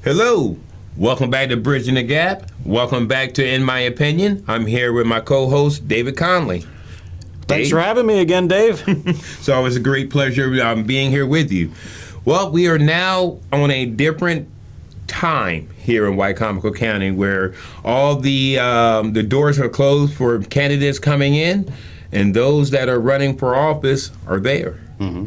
Hello. Welcome back to Bridging the Gap. Welcome back to In My Opinion. I'm here with my co-host, David Conley. Thanks for having me again, Dave. It's always a great pleasure being here with you. Well, we are now on a different time here in Wicomico County where all the doors are closed for candidates coming in, and those that are running for office are there. Mm-hmm.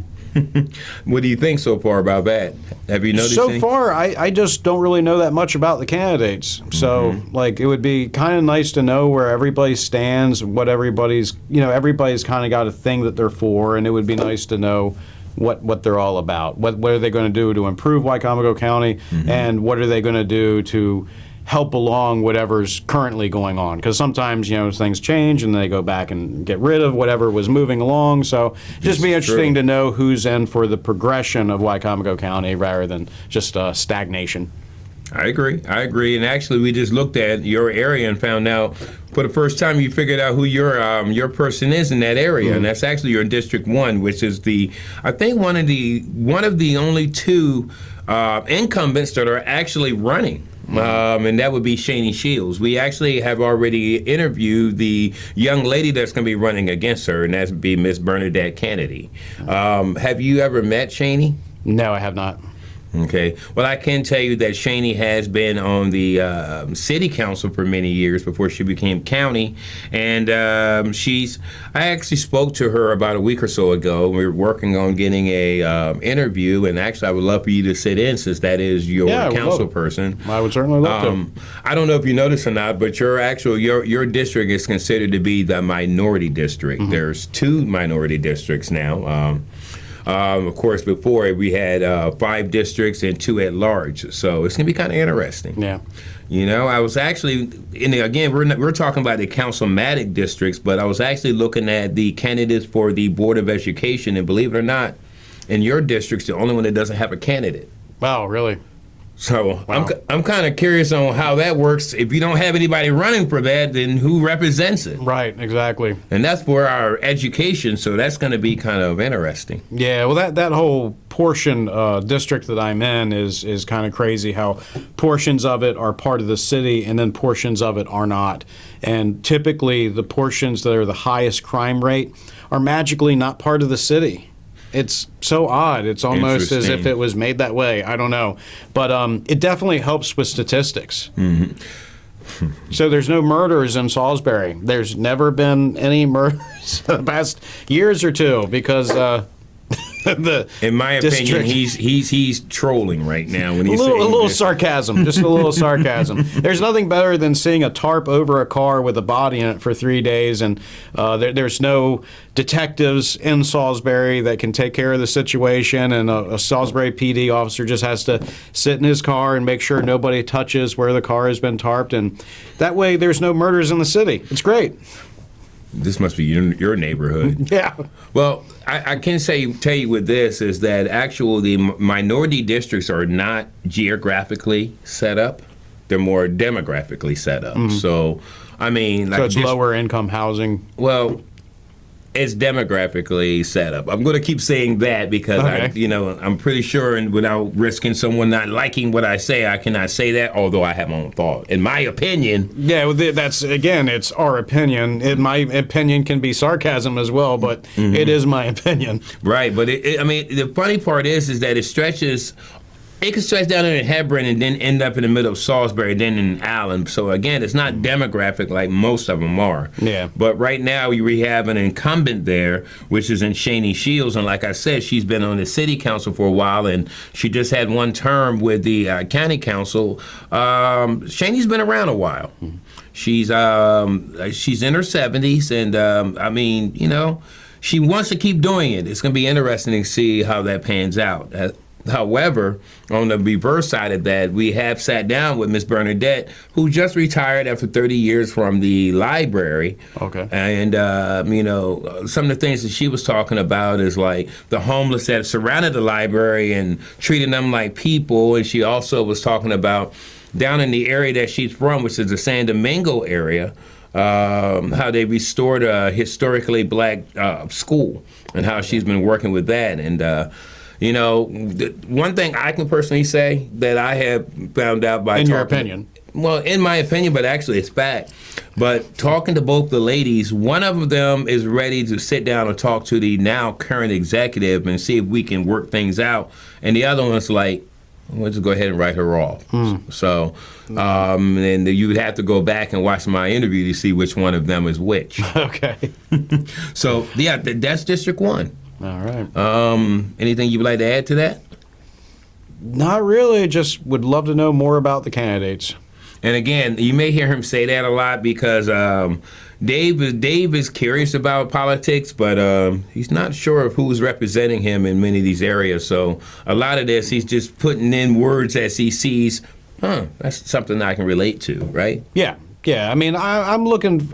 What do you think so far about that? Have you noticed So any? far, I just don't really know that much about the candidates. So, it would be kind of nice to know where everybody stands, what everybody's kind of got a thing that they're for, and it would be nice to know what they're all about. What are they going to do to improve Wicomico County, and what are they going to do to help along whatever's currently going on? Because sometimes, things change and they go back and get rid of whatever was moving along. So just be interesting to know who's in for the progression of Wicomico County rather than just stagnation. I agree. And actually, we just looked at your area and found out for the first time you figured out who your person is in that area, and that's actually your District 1, which is I think one of the only two incumbents that are actually running. And that would be Shani Shields. We actually have already interviewed the young lady that's going to be running against her, and that's be Miss Bernadette Kennedy. Have you ever met Shani? No, I have not. Okay. Well, I can tell you that Shani has been on the city council for many years before she became county, and I actually spoke to her about a week or so ago. We were working on getting a interview, and actually I would love for you to sit in since that is your council person. I would certainly love to. I don't know if you noticed or not, but your district is considered to be the minority district. There's 2 minority districts now. Of course, before we had 5 districts and 2 at large, so it's going to be kind of interesting. Yeah. I was actually, again, we're talking about the councilmatic districts, but I was actually looking at the candidates for the Board of Education, and believe it or not, in your district's the only one that doesn't have a candidate. Wow, really? So I'm kind of curious on how that works. If you don't have anybody running for that, then who represents it? Right, exactly. And that's for our education, so that's going to be kind of interesting. Yeah, well, that whole portion district that I'm in is kind of crazy how portions of it are part of the city and then portions of it are not. And typically the portions that are the highest crime rate are magically not part of the city. It's so odd. It's almost as if it was made that way. I don't know. But it definitely helps with statistics. So there's no murders in Salisbury. There's never been any murders in the past years or two because in my opinion, he's trolling right now when he's a little this. Sarcasm, just a little sarcasm. There's nothing better than seeing a tarp over a car with a body in it for 3 days, and there's no detectives in Salisbury that can take care of the situation, and a Salisbury PD officer just has to sit in his car and make sure nobody touches where the car has been tarped, and that way there's no murders in the city. It's great. This must be your neighborhood. Yeah. Well, I can tell you with this is that actually the minority districts are not geographically set up; they're more demographically set up. So, I mean, so it's lower income housing. Well, it's demographically set up. I'm going to keep saying that because I'm pretty sure, and without risking someone not liking what I say, I cannot say that. Although I have my own thought, in my opinion. Yeah, well, it's our opinion. My opinion can be sarcasm as well, but it is my opinion. Right, but the funny part is that it stretches. It can stretch down in Hebron and then end up in the middle of Salisbury, then in Allen. So again, it's not demographic like most of them are. Yeah. But right now we have an incumbent there, which is in Shani Shields, and like I said, she's been on the city council for a while, and she just had one term with the county council. Shani's been around a while. She's in her 70s, and she wants to keep doing it. It's going to be interesting to see how that pans out. However, on the reverse side of that, we have sat down with Miss Bernadette, who just retired after 30 years from the library. Okay. And, some of the things that she was talking about is like the homeless that surrounded the library and treating them like people. And she also was talking about down in the area that she's from, which is the San Domingo area, how they restored a historically black school and how she's been working with that. And, You know, one thing I can personally say that I have found out by In your talking- opinion. Well, in my opinion, but actually it's fact. But talking to both the ladies, one of them is ready to sit down and talk to the now current executive and see if we can work things out. And the other one's like, we'll just go ahead and write her off. So, and you would have to go back and watch my interview to see which one of them is which. Okay. So, yeah, that's District 1. All right. Anything you would like to add to that? Not really. Just would love to know more about the candidates. And again, you may hear him say that a lot because Dave is curious about politics, but he's not sure of who's representing him in many of these areas. So a lot of this, he's just putting in words as he sees, that's something I can relate to, right? Yeah. I mean, I'm looking.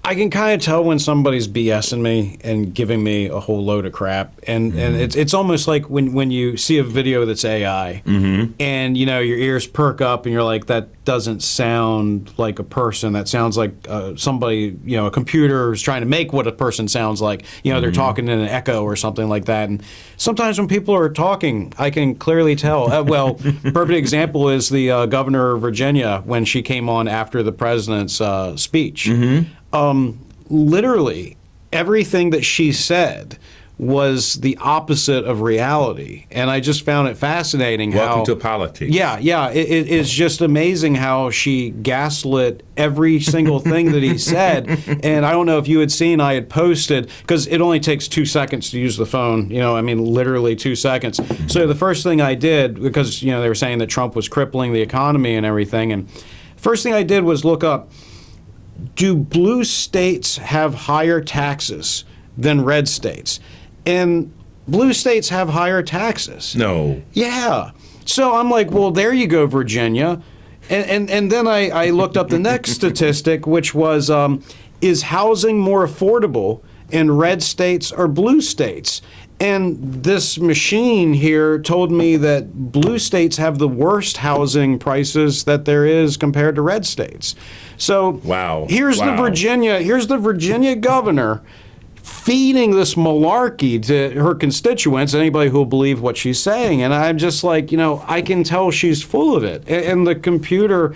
I can kind of tell when somebody's BSing me and giving me a whole load of crap, and it's almost like when you see a video that's AI, and you know your ears perk up and you're like, that doesn't sound like a person. That sounds like somebody, you know, a computer is trying to make what a person sounds like. You know, they're talking in an echo or something like that. And sometimes when people are talking, I can clearly tell. Well, perfect example is the governor of Virginia when she came on after the president's speech. Literally everything that she said was the opposite of reality, and I just found it fascinating. Welcome to politics. Yeah. It is just amazing how she gaslit every single thing that he said. And I don't know if you had seen, I had posted, because it only takes 2 seconds to use the phone. You know, I mean, literally 2 seconds. So the first thing I did, because you know they were saying that Trump was crippling the economy and everything, and first thing I did was look up, do blue states have higher taxes than red states? And blue states have higher taxes. No. Yeah. So I'm like, well, there you go, Virginia. And then I looked up the next statistic, which was, is housing more affordable in red states or blue states? And this machine here told me that blue states have the worst housing prices that there is compared to red states. So here's the Virginia governor feeding this malarkey to her constituents, anybody who will believe what she's saying. And I'm just like, you know, I can tell she's full of it. And the computer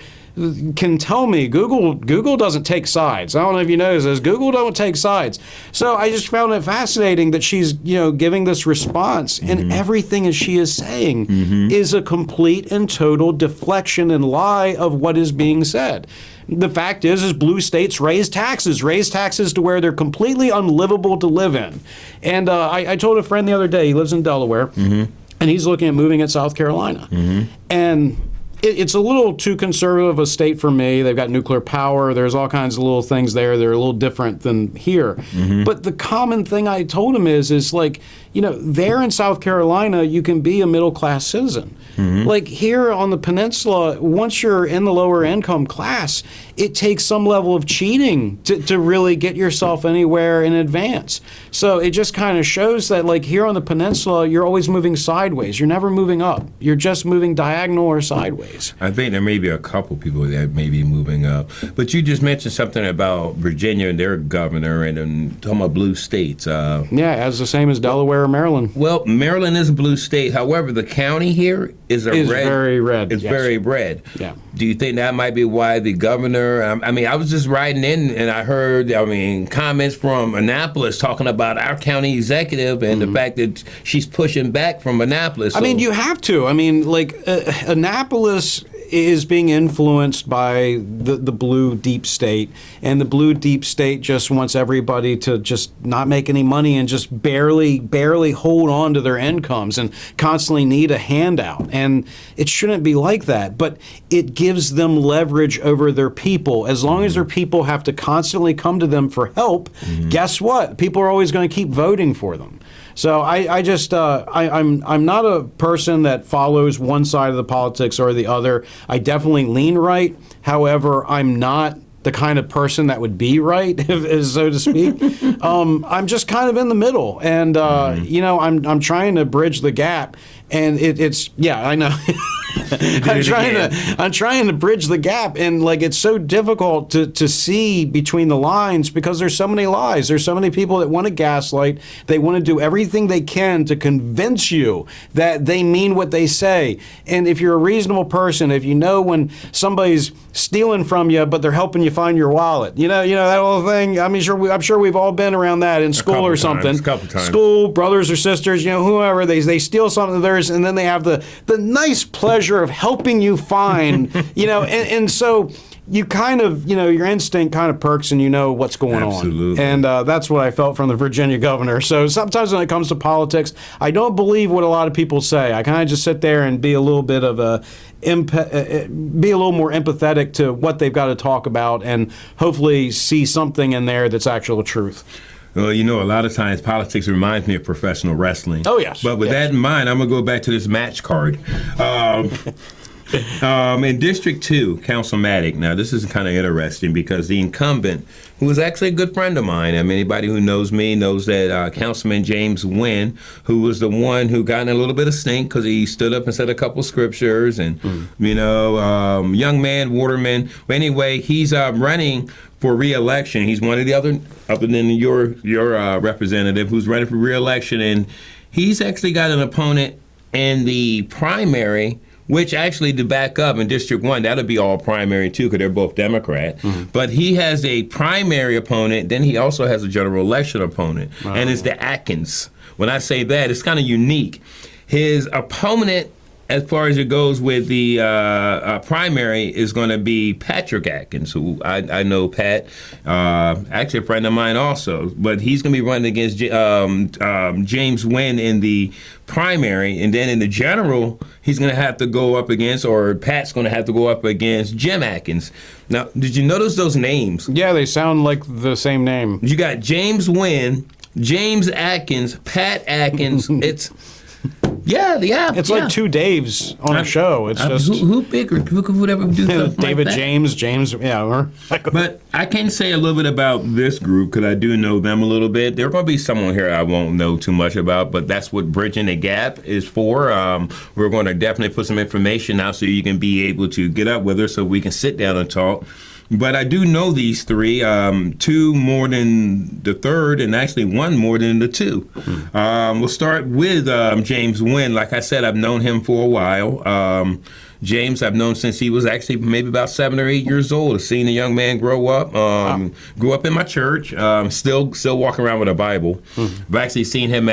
can tell me, Google doesn't take sides. I don't know if you know this, Google don't take sides. So I just found it fascinating that she's, you know, giving this response, and everything as she is saying is a complete and total deflection and lie of what is being said. The fact is blue states raise taxes to where they're completely unlivable to live in. And I told a friend the other day, he lives in Delaware, and he's looking at moving at South Carolina. And it's a little too conservative a state for me. They've got nuclear power. There's all kinds of little things there that are a little different than here. But the common thing I told him is like, you know, there in South Carolina, you can be a middle-class citizen. Like here on the peninsula, once you're in the lower income class, it takes some level of cheating to really get yourself anywhere in advance. So it just kind of shows that like here on the peninsula, you're always moving sideways. You're never moving up. You're just moving diagonal or sideways. I think there may be a couple people that may be moving up. But you just mentioned something about Virginia and their governor and talking about blue states. Yeah, as the same as Delaware or Maryland. Well, Maryland is a blue state. However, the county here is very red. It's very red. Yeah. Do you think that might be why the governor? I mean, I was just riding in and I heard, comments from Annapolis talking about our county executive and the fact that she's pushing back from Annapolis. I mean, you have to. I mean, like Annapolis is being influenced by the blue deep state, and the blue deep state just wants everybody to just not make any money and just barely hold on to their incomes and constantly need a handout. And it shouldn't be like that, but it gives them leverage over their people. As long as their people have to constantly come to them for help, guess what? People are always going to keep voting for them. So I'm not a person that follows one side of the politics or the other. I definitely lean right. However, I'm not the kind of person that would be right, so to speak. I'm just kind of in the middle, and I'm trying to bridge the gap. And it's I know. I'm trying to bridge the gap, and like it's so difficult to see between the lines because there's so many lies. There's so many people that want to gaslight. They want to do everything they can to convince you that they mean what they say. And if you're a reasonable person, if you know when somebody's stealing from you, but they're helping you find your wallet, you know that whole thing. I mean, I'm sure we've all been around that in school or something. A couple times. School, brothers or sisters, whoever they steal something of theirs, and then they have the nice pleasure of helping you find, and so you kind of, your instinct kind of perks and you know what's going Absolutely. on. And that's what I felt from the Virginia governor. So sometimes when it comes to politics, I don't believe what a lot of people say. I kind of just sit there and be a little bit of be a little more empathetic to what they've got to talk about and hopefully see something in there that's actual truth. Well, a lot of times politics reminds me of professional wrestling. Oh, yes. But with that in mind, I'm going to go back to this match card. In District 2, Councilmatic. Now, this is kind of interesting because the incumbent, who was actually a good friend of mine, anybody who knows me knows that Councilman James Wynn, who was the one who got in a little bit of stink because he stood up and said a couple scriptures and, young man, waterman. But anyway, he's running for re-election. He's one of the other than your representative who's running for re-election, and he's actually got an opponent in the primary, which actually, to back up in District 1, that'll be all primary too, because they're both Democrat. Mm-hmm. But he has a primary opponent, then he also has a general election opponent, and it's the Atkins. When I say that, it's kind of unique. His opponent, as far as it goes with the primary, is going to be Patrick Atkins, who I know Pat, actually a friend of mine also. But he's going to be running against James Wynn in the primary, and then in the general, he's going to have to go up against, or Pat's going to have to go up against Jim Atkins. Now, did you notice those names? Yeah, they sound like the same name. You got James Wynn, James Atkins, Pat Atkins. It's... Yeah. It's like two Daves on a show. It's just who bigger? Who could ever do something David like that? James. Yeah. But I can say a little bit about this group because I do know them a little bit. There will be someone here I won't know too much about, but that's what Bridging the Gap is for. We're going to definitely put some information out so you can be able to get up with us so we can sit down and talk. But I do know these three, two more than the third, and actually one more than the two. We'll start with James Wynn. Like I said, I've known him for a while. James, I've known since he was actually maybe about 7 or 8 years old. I've seen a young man grow up. Grew up in my church. Still walking around with a Bible. I've actually seen him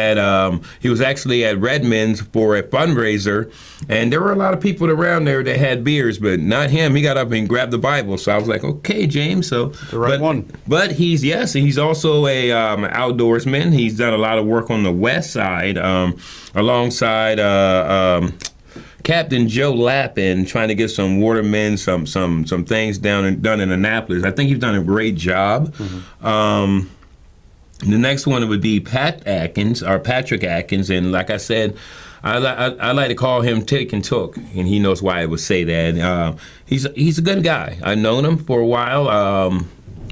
he was actually at Redmond's for a fundraiser, and there were a lot of people around there that had beers, but not him. He got up and grabbed the Bible. So I was like, okay, James. So the right one. But he's also a outdoorsman. He's done a lot of work on the west side, alongside Captain Joe Lappin, trying to get some watermen, some things done in Annapolis. I think he's done a great job. The next one would be Patrick Atkins, and like I said, I like to call him Tick and Took, and he knows why I would say that. He's a good guy. I've known him for a while.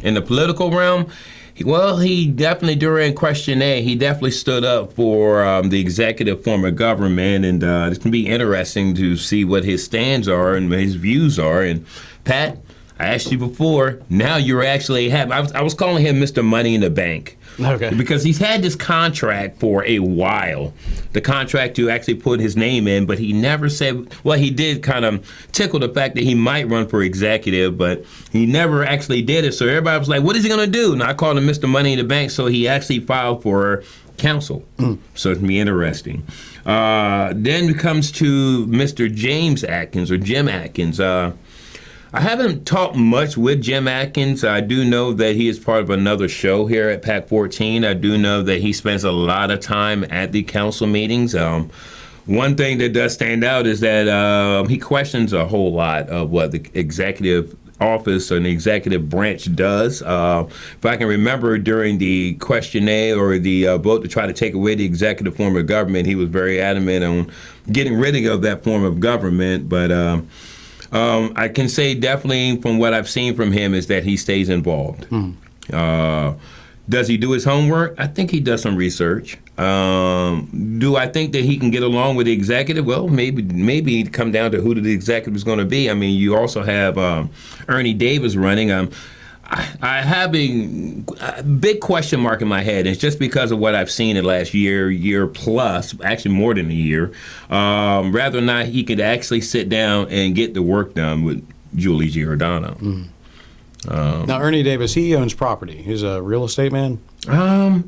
In the political realm, he definitely, during Question A, he definitely stood up for the executive form of government, and it's going to be interesting to see what his stands are and what his views are. And Pat, I asked you before, now you're actually I was calling him Mr. Money in the Bank. Okay. Because he's had this contract for a while, the contract to actually put his name in, but he never said, well, he did kind of tickle the fact that he might run for executive, but he never actually did it. So everybody was like, what is he going to do? And I called him Mr. Money in the Bank, so he actually filed for council. So it's going to be interesting. Then it comes to Mr. James Atkins, or Jim Atkins. I haven't talked much with Jim Atkins. I do know that he is part of another show here at PAC 14. I do know that he spends a lot of time at the council meetings. One thing that does stand out is that he questions a whole lot of what the executive office and the executive branch does. If I can remember, during the Question A or the vote to try to take away the executive form of government, he was very adamant on getting rid of that form of government. But I can say definitely from what I've seen from him is that he stays involved. Does he do his homework? I think he does some research. Do I think that he can get along with the executive? Well, maybe it'd come down to who the executive is going to be. I mean, you also have Ernie Davis running. I have a big question mark in my head. It's just because of what I've seen in the last year plus, actually more than a year. Rather than not, he could actually sit down and get the work done with Julie Giordano. Now, Ernie Davis, he owns property. He's a real estate man. I'm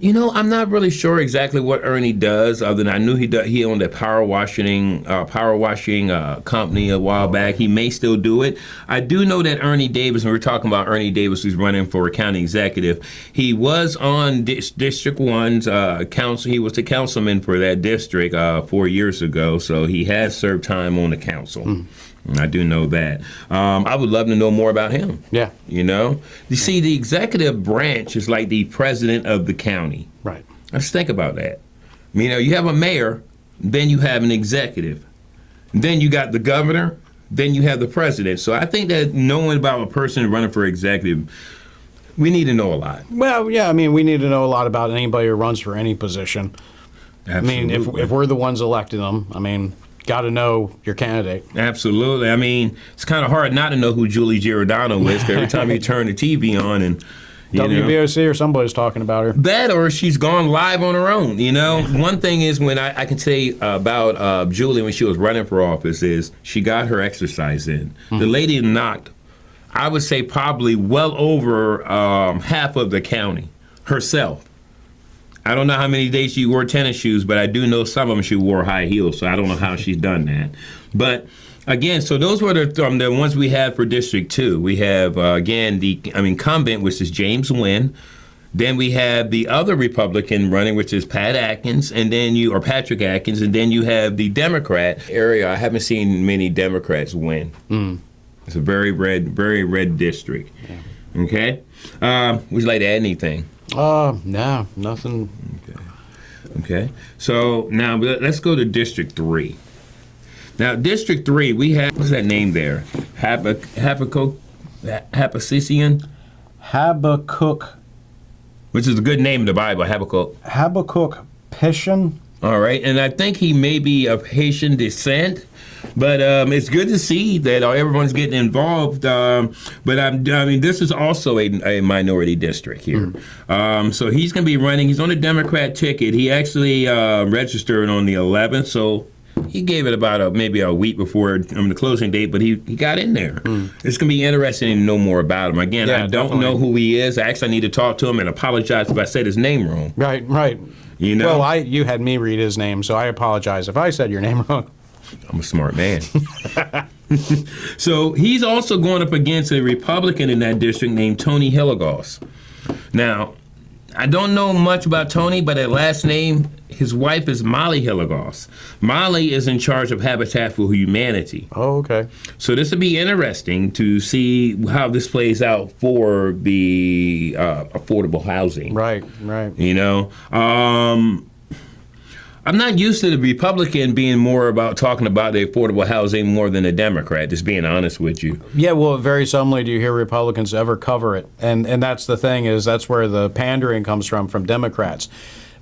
not really sure exactly what Ernie does, other than I knew he owned a power washing company a while back. He may still do it. I do know that Ernie Davis, and we're talking about Ernie Davis, who's running for county executive. He was on District 1's council. He was the councilman for that district 4 years ago, so he has served time on the council. I do know that. I would love to know more about him. Yeah. You see, the executive branch is like the president of the county. Right. Let's think about that. You have a mayor, then you have an executive, then you got the governor, then you have the president. So I think that knowing about a person running for executive, we need to know a lot. Well, yeah, we need to know a lot about anybody who runs for any position. Absolutely. If we're the ones electing them, got to know your candidate. Absolutely. It's kind of hard not to know who Julie Giordano is, 'cause every time you turn the TV on and WBOC or somebody's talking about her. That, or she's gone live on her own. One thing is, when I can say about Julie when she was running for office, is she got her exercise in. The lady knocked, I would say, probably well over half of the county herself. I don't know how many days she wore tennis shoes, but I do know some of them she wore high heels, so I don't know how she's done that. But again, so those were the ones we had for District 2. We have, again, the incumbent, which is James Nguyen. Then we have the other Republican running, which is Patrick Atkins, and then you have the Democrat area. I haven't seen many Democrats win. It's a very red district. Yeah. Okay? Would you like to add anything? No, nothing. Okay. So now let's go to District 3. Now, District 3, we have, what's that name there? Habakkuk, which is a good name in the Bible, Habakkuk Pishin. All right, and I think he may be of Haitian descent, but it's good to see that everyone's getting involved. But this is also a minority district here. So he's going to be running. He's on a Democrat ticket. He actually registered on the 11th, so he gave it about maybe a week before the closing date, but he got in there. It's going to be interesting to know more about him. Again, I don't know who he is. I actually need to talk to him and apologize if I said his name wrong. Right. Well, you had me read his name, so I apologize if I said your name wrong. I'm a smart man. So he's also going up against a Republican in that district named Tony Hilligoss. Now, I don't know much about Tony, but at last name, his wife is Molly Hilligoss. Molly is in charge of Habitat for Humanity. Oh, okay. So this will be interesting to see how this plays out for the affordable housing. Right. I'm not used to the Republican being more about talking about the affordable housing more than a Democrat, just being honest with you. Yeah, well, very seldomly do you hear Republicans ever cover it. And that's the thing, is that's where the pandering comes from Democrats.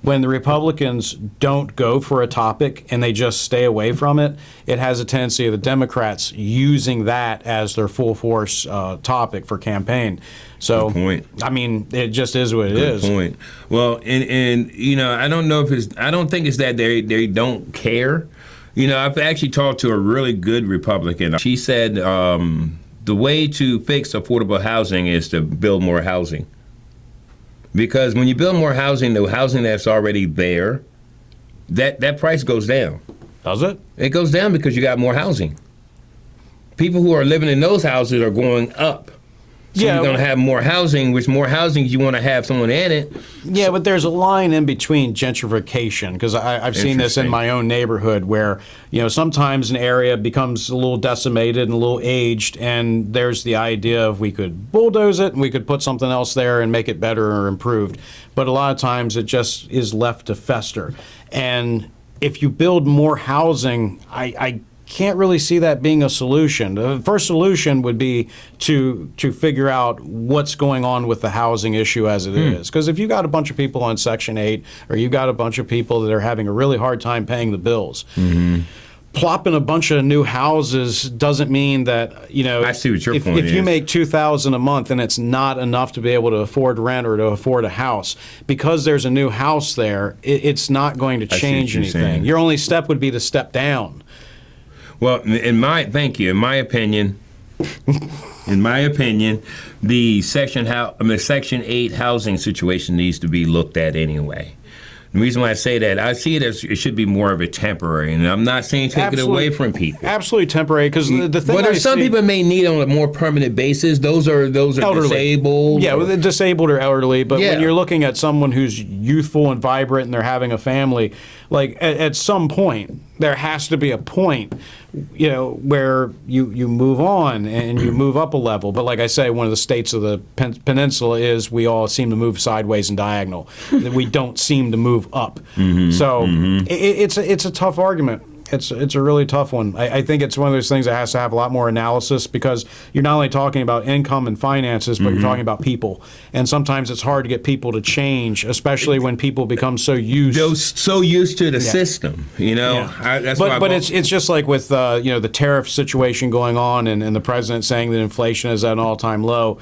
When the Republicans don't go for a topic and they just stay away from it, it has a tendency of the Democrats using that as their full force topic for campaign. So, good point. It just is what it is. Good point. Well, and I don't know if I don't think it's that they don't care. I've actually talked to a really good Republican. She said the way to fix affordable housing is to build more housing. Because when you build more housing, the housing that's already there, that price goes down. Does it? It goes down because you got more housing. People who are living in those houses are going up. So you're going to have more housing, which more housing, you want to have someone in it. Yeah, but there's a line in between gentrification, because I've seen this in my own neighborhood where, sometimes an area becomes a little decimated and a little aged, and there's the idea of we could bulldoze it and we could put something else there and make it better or improved. But a lot of times it just is left to fester. And if you build more housing, I can't really see that being a solution. The first solution would be to figure out what's going on with the housing issue as it is. Because if you got a bunch of people on Section 8, or you got a bunch of people that are having a really hard time paying the bills, plopping a bunch of new houses doesn't mean that, you know, I see what your if, point if you is. make $2,000 a month and it's not enough to be able to afford rent or to afford a house, because there's a new house there, it's not going to see change what you're anything. saying. Your only step would be to step down. Well, thank you. In my opinion, the Section 8 housing situation needs to be looked at anyway. The reason why I say that, I see it as it should be more of a temporary, and I'm not saying take it away from people. Absolutely temporary, because the thing But some people may need on a more permanent basis. Those are elderly. disabled. Yeah, well, disabled or elderly. But Yeah. when you're looking at someone who's youthful and vibrant and they're having a family, like at some point, there has to be a point, you know, where you move on and you move up a level. But like I say, one of the states of the peninsula is we all seem to move sideways and diagonal. That we don't seem to move up. So it's a tough argument. It's a really tough one. I think it's one of those things that has to have a lot more analysis, because you're not only talking about income and finances, but you're talking about people. And sometimes it's hard to get people to change, especially when people become so used to the system. You know, Yeah. that's why But it's just like with you know, the tariff situation going on, and the president saying that inflation is at an all-time low.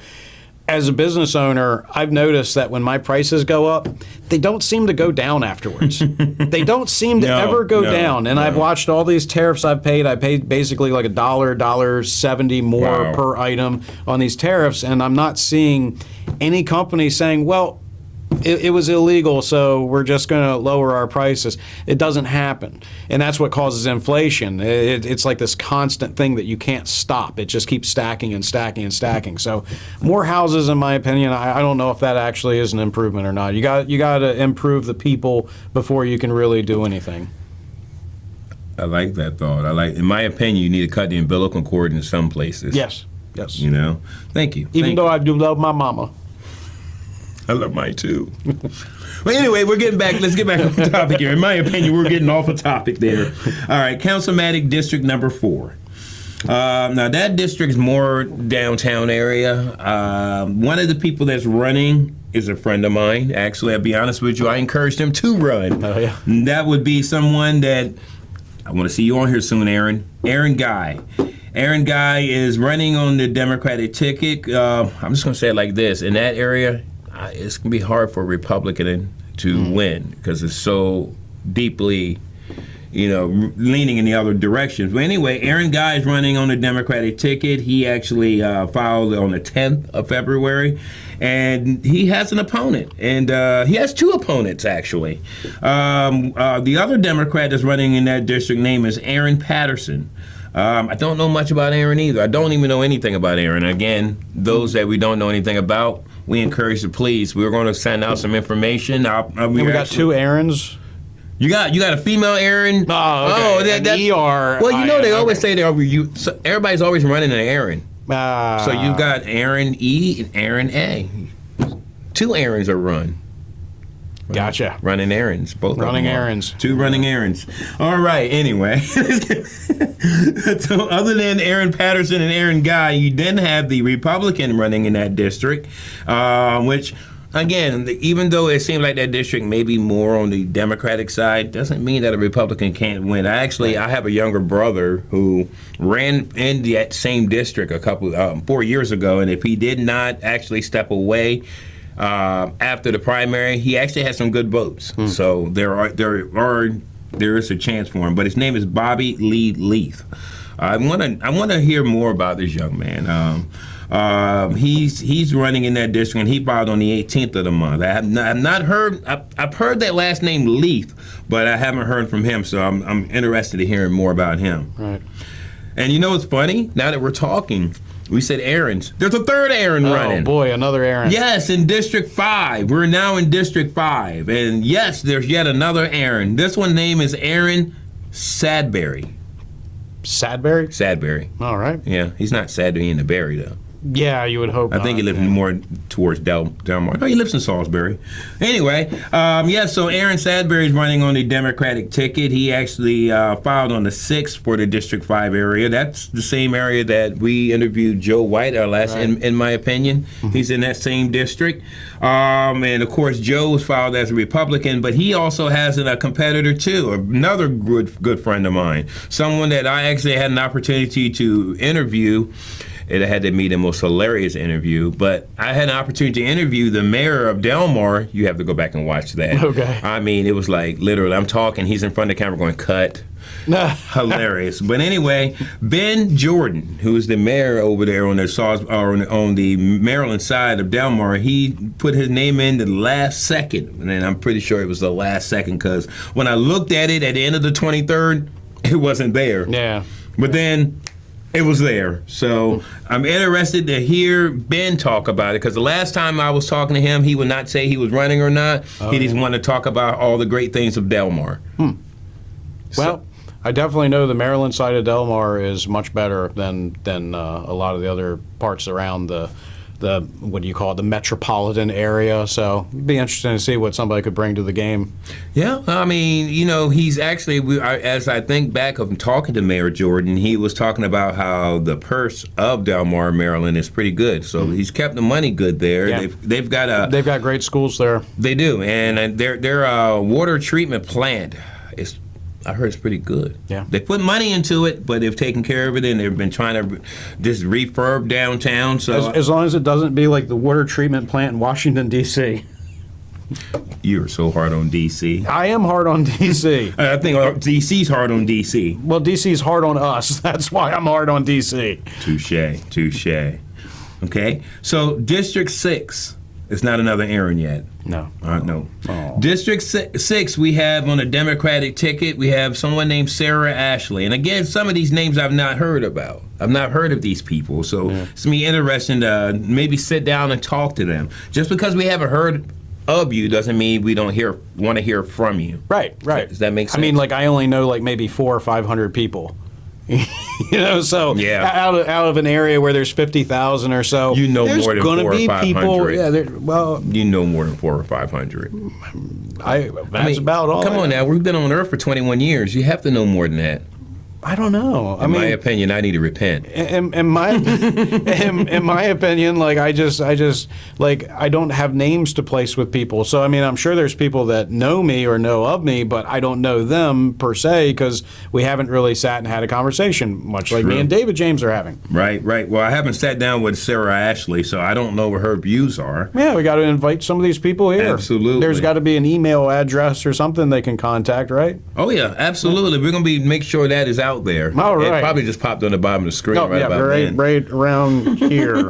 As a business owner, I've noticed that when my prices go up, they don't seem to go down afterwards. They don't seem to ever go down. And I've watched all these tariffs I've paid. I paid basically like $1.70 more per item on these tariffs, and I'm not seeing any company saying, well, it was illegal, so we're just going to lower our prices. It doesn't happen. And that's what causes inflation. It's like this constant thing that you can't stop. It just keeps stacking and stacking and stacking. So more houses, in my opinion, I don't know if that actually is an improvement or not. You got to improve the people before you can really do anything. I like that thought. In my opinion, you need to cut the umbilical cord in some places. Yes. You know? Thank you. Even though I do love my mama. I love mine too. Well, anyway, let's get back on topic here. In my opinion, we're getting off a topic there. All right, Councilmatic District number 4. Now, that district is more downtown area. One of the people that's running is a friend of mine. Actually, I'll be honest with you, I encouraged him to run. Oh, yeah. And that would be someone that, I want to see you on here soon, Aaron. Aaron Guy. Aaron Guy is running on the Democratic ticket. I'm just going to say it like this. In that area, it's going to be hard for a Republican to win, because it's so deeply, you know, leaning in the other direction. But anyway, Aaron Guy is running on the Democratic ticket. He actually filed on the 10th of February, and he has an opponent. And he has 2 opponents, actually. The other Democrat that's running in that district name is Aaron Patterson. I don't know much about Aaron either. I don't even know anything about Aaron. Again, those that we don't know anything about, we encourage you, please. We're going to send out some information. We got 2 Aarons. You got a female Aaron. Oh, okay. That's ER. Well, you know they always say they're you. So everybody's always running an Aaron. So you've got Aaron E and Aaron A. 2 Aarons are run. Gotcha. Running errands, both Running of them are. errands. 2 running errands. All right. Anyway, so other than Aaron Patterson and Aaron Guy, you then have the Republican running in that district, which, again, even though it seems like that district may be more on the Democratic side, doesn't mean that a Republican can't win. I have a younger brother who ran in that same district 4 years ago, and if he did not actually step away after the primary, he actually had some good votes. So there is a chance for him. But his name is Bobby Lee Leith. I want to hear more about this young man. He's running in that district, and he filed on the 18th of the month. I've heard that last name Leith, but I haven't heard from him. So I'm interested in hearing more about him. Right. And you know what's funny? Now that we're talking, we said Aarons. There's a 3rd Aaron running. Oh boy, another Aaron. Yes, in District 5. We're now in District 5. And yes, there's yet another Aaron. This one's name is Aaron Sadberry. Sadberry? Sadberry. All right. Yeah, he's not sad to be in the berry, though. Yeah, you would hope. I think he lives more towards Delmar. No, he lives in Salisbury. Anyway, so Aaron Sadbury is running on the Democratic ticket. He actually filed on the 6th for the District 5 area. That's the same area that we interviewed Joe White, our last, in my opinion. He's in that same district. And, of course, Joe was filed as a Republican, but he also has a competitor, too, another good friend of mine, someone that I actually had an opportunity to interview. I had to meet him, most hilarious interview, but I had an opportunity to interview the mayor of Delmar. You have to go back and watch that. Okay. I mean, it was like, literally, I'm talking, he's in front of the camera going, cut. Hilarious. But anyway, Ben Jordan, who is the mayor over there on the Maryland side of Delmar, he put his name in the last second, and I'm pretty sure it was the last second, because when I looked at it at the end of the 23rd, it wasn't there. Yeah. But then it was there. So I'm interested to hear Ben talk about it, because the last time I was talking to him, he would not say he was running or not. He just wanted to talk about all the great things of Delmar. Well, I definitely know the Maryland side of Delmar is much better than a lot of the other parts around the what do you call it, the metropolitan area. So it'd be interesting to see what somebody could bring to the game. Yeah, I mean, he's actually, as I think back of talking to Mayor Jordan, he was talking about how the purse of Delmar, Maryland is pretty good. So he's kept the money good there. Yeah. They've got great schools there. They do, and their water treatment plant is, I heard, it's pretty good. Yeah. They put money into it, but they've taken care of it, and they've been trying to just refurb downtown. So as long as it doesn't be like the water treatment plant in Washington, D.C. You're so hard on D.C. I am hard on D.C. I think D.C.'s hard on D.C. Well, D.C.'s hard on us. That's why I'm hard on D.C. Touche. Okay, so District 6. It's not another Aaron yet. No. No. Oh. District 6, we have on a Democratic ticket, we have someone named Sarah Ashley. And again, some of these names I've not heard about. I've not heard of these people. So it's me interesting to maybe sit down and talk to them. Just because we haven't heard of you doesn't mean we don't want to hear from you. Right. Does that make sense? I mean, like, I only know like maybe 400 or 500 people. So out of an area where there's 50,000 or so, there's more than 400 or 500. People, well, more than 400 or 500. That's about all. Come on now, we've been on Earth for 21 years. You have to know more than that. I don't know. In my opinion, I need to repent. In my opinion, like I don't have names to place with people. So I mean, I'm sure there's people that know me or know of me, but I don't know them per se because we haven't really sat and had a conversation much like me and David James are having. Right. Well, I haven't sat down with Sarah Ashley, so I don't know what her views are. Yeah, we got to invite some of these people here. Absolutely. There's got to be an email address or something they can contact, right? Oh yeah, absolutely. We're gonna make sure that is out there. All right. It probably just popped on the bottom of the screen right around here.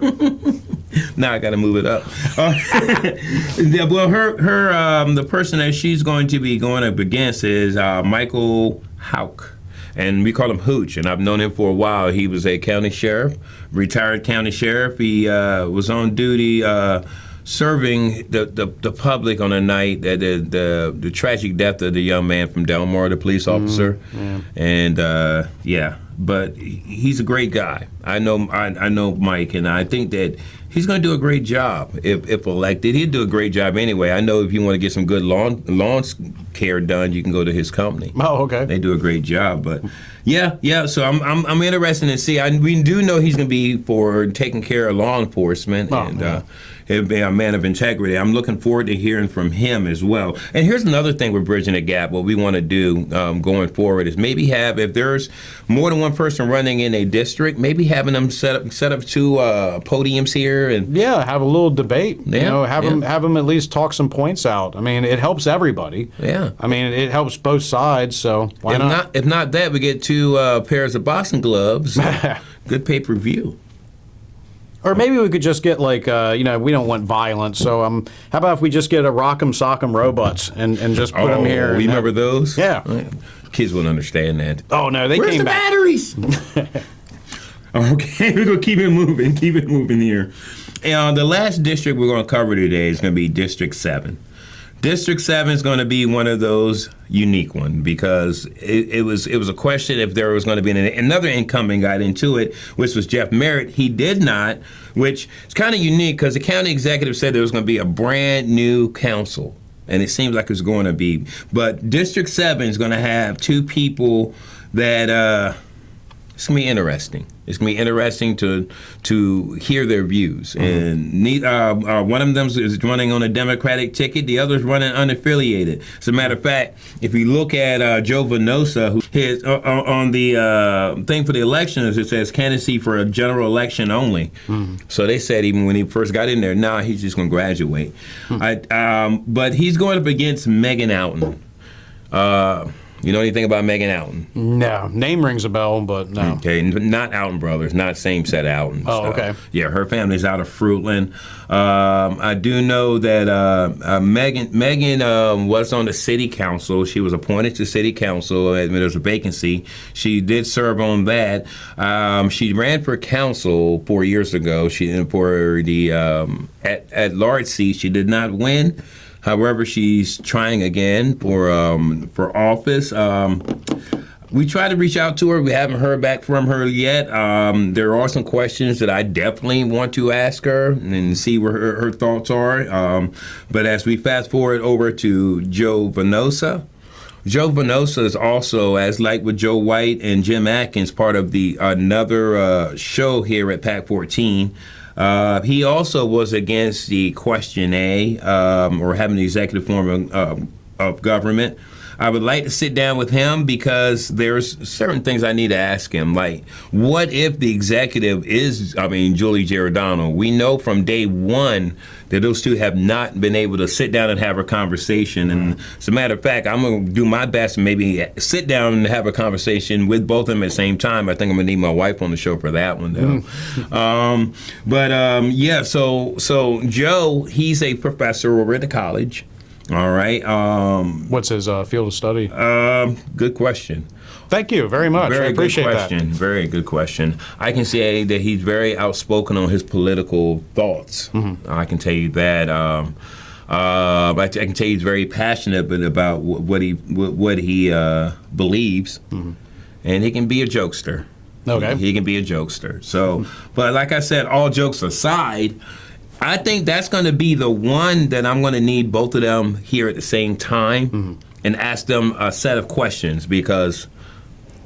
Now I got to move it up. Well, the person that she's going to be going up against is Michael Houck. And we call him Hooch, and I've known him for a while. He was a county sheriff, retired county sheriff. He was on duty serving the public on a night that the tragic death of the young man from Delmar, the police officer. And but he's a great guy. I know Mike, and I think that he's going to do a great job if elected. He'd do a great job anyway. I know if you want to get some good lawn care done, you can go to his company. Oh, okay. They do a great job, but yeah. So I'm interested to see. We do know he's going to be for taking care of law enforcement he'll be a man of integrity. I'm looking forward to hearing from him as well. And here's another thing with Bridging the Gap. What we want to do going forward is maybe if there's more than one person running in a district, maybe having them set up two podiums here and have a little debate. Yeah, have them at least talk some points out. I mean, it helps everybody. Yeah. I mean, it helps both sides. So why not? If not that, we get two pairs of boxing gloves. Good pay-per-view. Or maybe we could just get like, we don't want violence. So how about if we just get a Rock'em Sock'em Robots and just put them here? Remember those? Yeah. Kids wouldn't understand that. Oh, no, they Where's came the back. batteries? Okay, we're going to keep it moving here. And the last district we're going to cover today is going to be District 7. District 7 is going to be one of those unique one because it was a question if there was going to be another incumbent got into it, which was Jeff Merritt. He did not, which is kind of unique because the county executive said there was going to be a brand new council, and it seems like it's going to be. But District 7 is going to have two people that it's going to be interesting. It's going to be interesting to hear their views. And one of them is running on a Democratic ticket. The other is running unaffiliated. As a matter of fact, if you look at Joe Venosa, who is on the thing for the elections, it says candidacy for a general election only. So they said even when he first got in there, he's just going to graduate. But he's going up against Megan Alton. You know anything about Megan Alton? No. Name rings a bell, but no. Okay, not Alton brothers, not same set Altons. Oh, okay. Yeah, her family's out of Fruitland. I do know that Megan was on the city council. She was appointed to city council when there was a vacancy. She did serve on that. She ran for council 4 years ago. For the at large seat. She did not win. However, she's trying again for office. We tried to reach out to her. We haven't heard back from her yet. There are some questions that I definitely want to ask her and see where her thoughts are. But as we fast forward over to Joe Venosa, Joe Venosa is also, as like with Joe White and Jim Atkins, part of the another show here at PAC 14. He also was against the Question A, or having the executive form of government. I would like to sit down with him because there's certain things I need to ask him. Like, what if the executive is, Julie Giordano? We know from day one that those two have not been able to sit down and have a conversation. And as a matter of fact, I'm going to do my best to maybe sit down and have a conversation with both of them at the same time. I think I'm going to need my wife on the show for that one, though. So Joe, he's a professor over at the college. All right. What's his field of study? Good question. Thank you very much. I appreciate good question. that. Very good question. I can say that he's very outspoken on his political thoughts. I can tell you that. I can tell you he's very passionate about what he believes, and he can be a jokester. Okay. He can be a jokester. So, but like I said, all jokes aside, I think that's going to be the one that I'm going to need both of them here at the same time and ask them a set of questions, because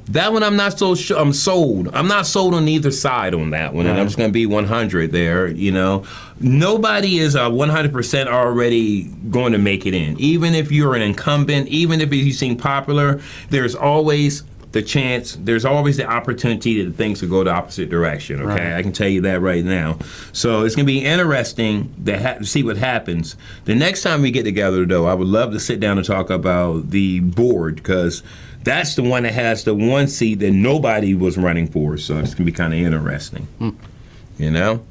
that one I'm not so sure. I'm sold. I'm not sold on either side on that one, and I'm just going to be 100 there. You know, nobody is 100% already going to make it in. Even if you're an incumbent, even if you seem popular, there's always the chance, there's always the opportunity that things could go the opposite direction, okay? Right. I can tell you that right now. So it's going to be interesting to see what happens. The next time we get together, though, I would love to sit down and talk about the board, because that's the one that has the one seat that nobody was running for, so it's going to be kind of interesting. You know?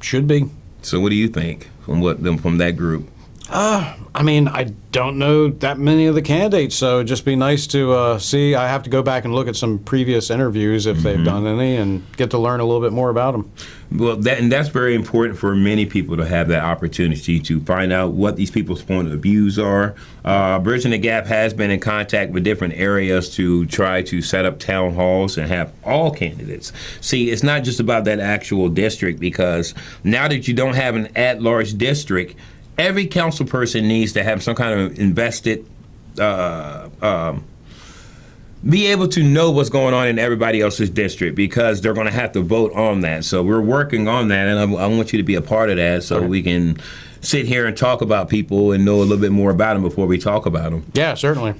Should be. So what do you think from that group? I don't know that many of the candidates, so it'd just be nice to see. I have to go back and look at some previous interviews if they've done any, and get to learn a little bit more about them. Well, that's very important for many people to have that opportunity to find out what these people's point of views are. Bridging the Gap has been in contact with different areas to try to set up town halls and have all candidates. See, it's not just about that actual district, because now that you don't have an at-large district, every council person needs to have some kind of invested, be able to know what's going on in everybody else's district, because they're going to have to vote on that. So we're working on that, and I want you to be a part of that, so we can sit here and talk about people and know a little bit more about them before we talk about them. Yeah, certainly.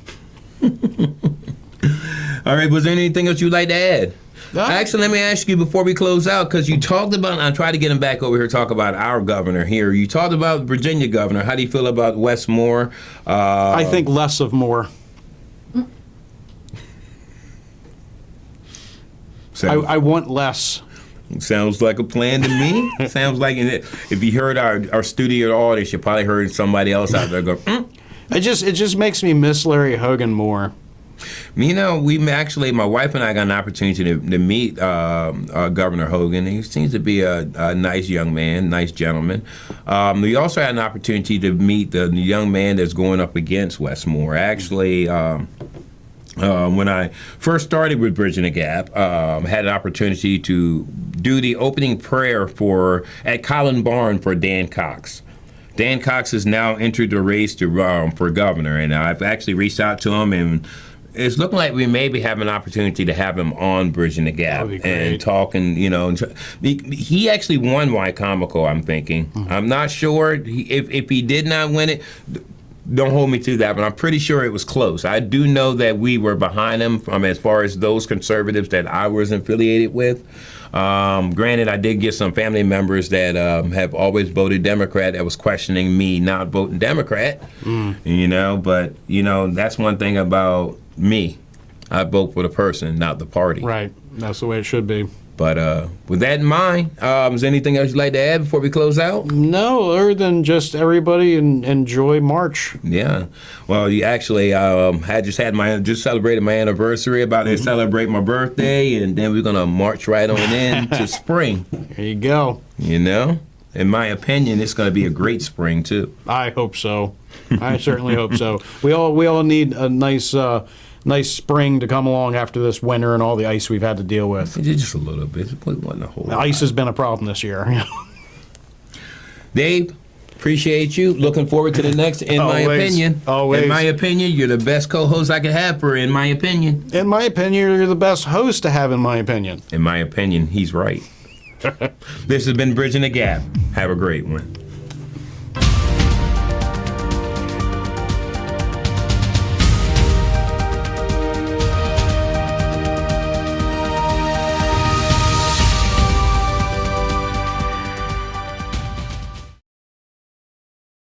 All right, was there anything else you'd like to add? Actually, let me ask you before we close out, because you talked about, I tried to get him back over here to talk about our governor here. You talked about Virginia governor. How do you feel about Wes Moore? I think less of Moore. I want less. Sounds like a plan to me. Sounds like if you heard our studio audience, you probably heard somebody else out there go, It just makes me miss Larry Hogan more. My wife and I got an opportunity to meet Governor Hogan. He seems to be a nice young man, nice gentleman. We also had an opportunity to meet the young man that's going up against Westmore. Actually, when I first started with Bridging the Gap, had an opportunity to do the opening prayer at Collin Barn for Dan Cox. Dan Cox has now entered the race for governor, and I've actually reached out to him, and it's looking like we maybe have an opportunity to have him on Bridging the Gap and talking, he actually won Wicomico, I'm thinking. I'm not sure if he did not win it. Don't hold me to that, but I'm pretty sure it was close. I do know that we were behind him as far as those conservatives that I was affiliated with. Granted, I did get some family members that have always voted Democrat that was questioning me not voting Democrat, but, that's one thing about me. I vote for the person, not the party. Right. That's the way it should be. But with that in mind, is there anything else you'd like to add before we close out? No, other than just everybody enjoy March. Yeah. Well, you actually, I just celebrated my anniversary, about to celebrate my birthday, and then we're going to march right on in to spring. There you go. In my opinion, it's going to be a great spring, too. I hope so. I certainly hope so. We all need a nice spring to come along after this winter and all the ice we've had to deal with. Just a little bit. It wasn't a whole lot. Ice has been a problem this year. Dave, appreciate you. Looking forward to the next, my opinion. Always. In my opinion, you're the best co-host I could have for In My Opinion. In my opinion, you're the best host to have, in my opinion. In my opinion, he's right. This has been Bridging the Gap. Have a great one.